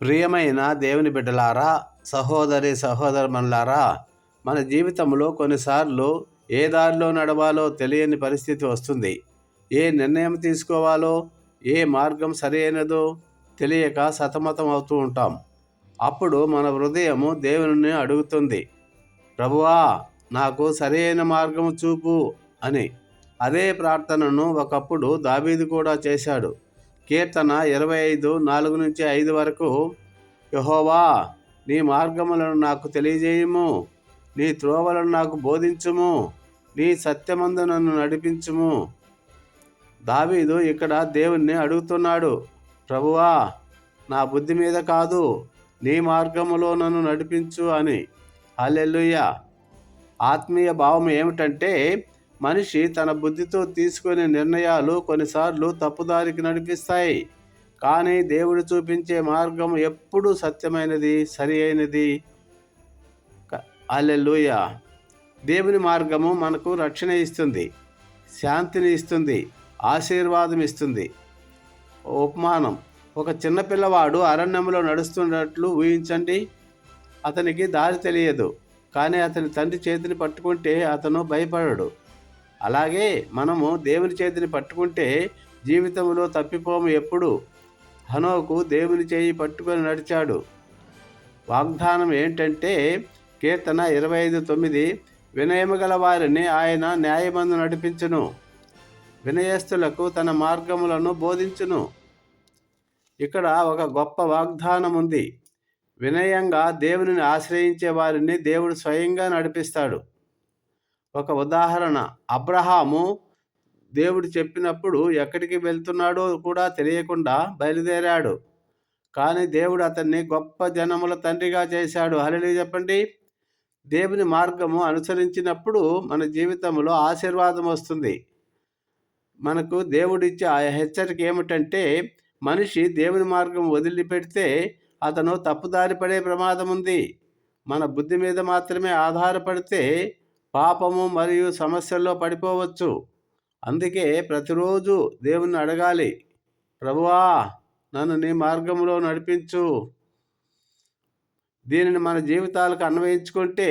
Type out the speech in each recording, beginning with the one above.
ప్రియమైన దేవుని బిడ్డలారా, సహోదరి సహోదరుమనులారా, మన జీవితంలో కొన్నిసార్లు ఏ దారిలో నడవాలో తెలియని పరిస్థితి వస్తుంది. ఏ నిర్ణయం తీసుకోవాలో, ఏ మార్గం సరైనదో తెలియక సతమతం అవుతూ ఉంటాం. అప్పుడు మన హృదయము దేవుని అడుగుతుంది, ప్రభువా, నాకు సరైన మార్గము చూపు అని. అదే ప్రార్థనను ఒకప్పుడు దావీదు కూడా చేశాడు. కీర్తన 25, 4-5 వరకు, యెహోవా, నీ మార్గములను నాకు తెలియజేయుము, నీ త్రోవలను నాకు బోధించుము, నీ సత్యమందు నన్ను నడిపించుము. దావీదు ఇక్కడ దేవుణ్ణి అడుగుతున్నాడు, ప్రభువా, నా బుద్ధి మీద కాదు, నీ మార్గములో నన్ను నడిపించు అని. హల్లెలూయా. ఆత్మీయ భావం ఏమిటంటే, మనిషి తన బుద్ధితో తీసుకునే నిర్ణయాలు కొన్నిసార్లు తప్పుదారికి నడిపిస్తాయి. కానీ దేవుడు చూపించే మార్గం ఎప్పుడూ సత్యమైనది, సరి అయినది. హల్లెలూయా. దేవుని మార్గము మనకు రక్షణ ఇస్తుంది, శాంతిని ఇస్తుంది, ఆశీర్వాదం ఇస్తుంది. ఉపమానం: ఒక చిన్నపిల్లవాడు అరణ్యంలో నడుస్తున్నట్లు ఊహించండి. అతనికి దారి తెలియదు, కానీ అతని తండ్రి చేతిని పట్టుకుంటే అతను భయపడడు. అలాగే మనము దేవుని చేతిని పట్టుకుంటే జీవితంలో తప్పిపోము ఎప్పుడు. హనోకు దేవుని చేయి పట్టుకొని నడిచాడు. వాగ్దానం ఏంటంటే, కీర్తన 25:9, వినయము గల వారిని ఆయన న్యాయమందు నడిపించును, వినయస్తులకు తన మార్గములను బోధించును. ఇక్కడ ఒక గొప్ప వాగ్దానం ఉంది. వినయంగా దేవునిని ఆశ్రయించే వారిని దేవుడు స్వయంగా నడిపిస్తాడు. ఒక ఉదాహరణ: అబ్రహాము దేవుడు చెప్పినప్పుడు ఎక్కడికి వెళ్తున్నాడో కూడా తెలియకుండా బయలుదేరాడు. కానీ దేవుడు అతన్ని గొప్ప జనముల తండ్రిగా చేశాడు. హల్లెలూయా చెప్పండి. దేవుని మార్గము అనుసరించినప్పుడు మన జీవితంలో ఆశీర్వాదం వస్తుంది. మనకు దేవుడిచ్చే ఆ హెచ్చరిక ఏమిటంటే, మనిషి దేవుని మార్గం వదిలిపెడితే అతను తప్పుదారి పడే ప్రమాదం ఉంది. మన బుద్ధి మీద మాత్రమే ఆధారపడితే పాపము మరియు సమస్యల్లో పడిపోవచ్చు. అందుకే ప్రతిరోజు దేవుణ్ణి అడగాలి, ప్రభువా, నన్ను నీ మార్గంలో నడిపించు. దీనిని మన జీవితాలకు అన్వయించుకుంటే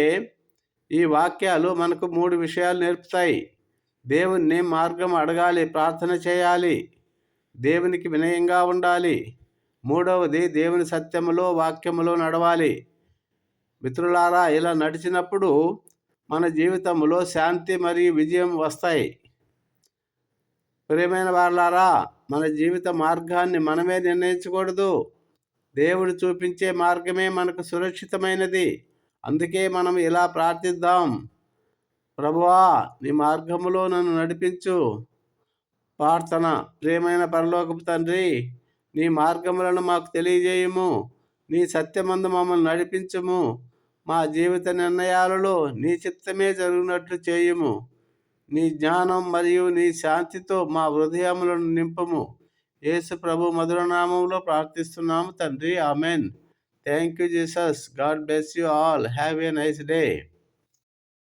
ఈ వాక్యాలు మనకు 3 విషయాలు నేర్పుతాయి. దేవుణ్ణి మార్గం అడగాలి, ప్రార్థన చేయాలి, దేవునికి వినయంగా ఉండాలి. మూడవది, దేవుని సత్యములో, వాక్యములో నడవాలి. మిత్రులారా, ఇలా నడిచినప్పుడు మన జీవితంలో శాంతి మరియు విజయం వస్తాయి. ప్రియమైన వారలారా, మన జీవిత మార్గాన్ని మనమే నిర్ణయించకూడదు. దేవుడు చూపించే మార్గమే మనకు సురక్షితమైనది. అందుకే మనం ఇలా ప్రార్థిద్దాం, ప్రభువా, నీ మార్గములో నన్ను నడిపించు. ప్రార్థన: ప్రియమైన పరలోకపు తండ్రి, నీ మార్గములను మాకు తెలియజేయము, నీ సత్యమందు మమ్మల్ని నడిపించుము. మా జీవిత నిర్ణయాలలో నీ చిత్తమే జరుగునట్లు చేయుము. నీ జ్ఞానం మరియు నీ శాంతితో మా హృదయములను నింపుము. యేసు ప్రభు మధురనామంలో ప్రార్థిస్తున్నాము తండ్రి, amen. Thank you Jesus. God bless you all. Have a nice day.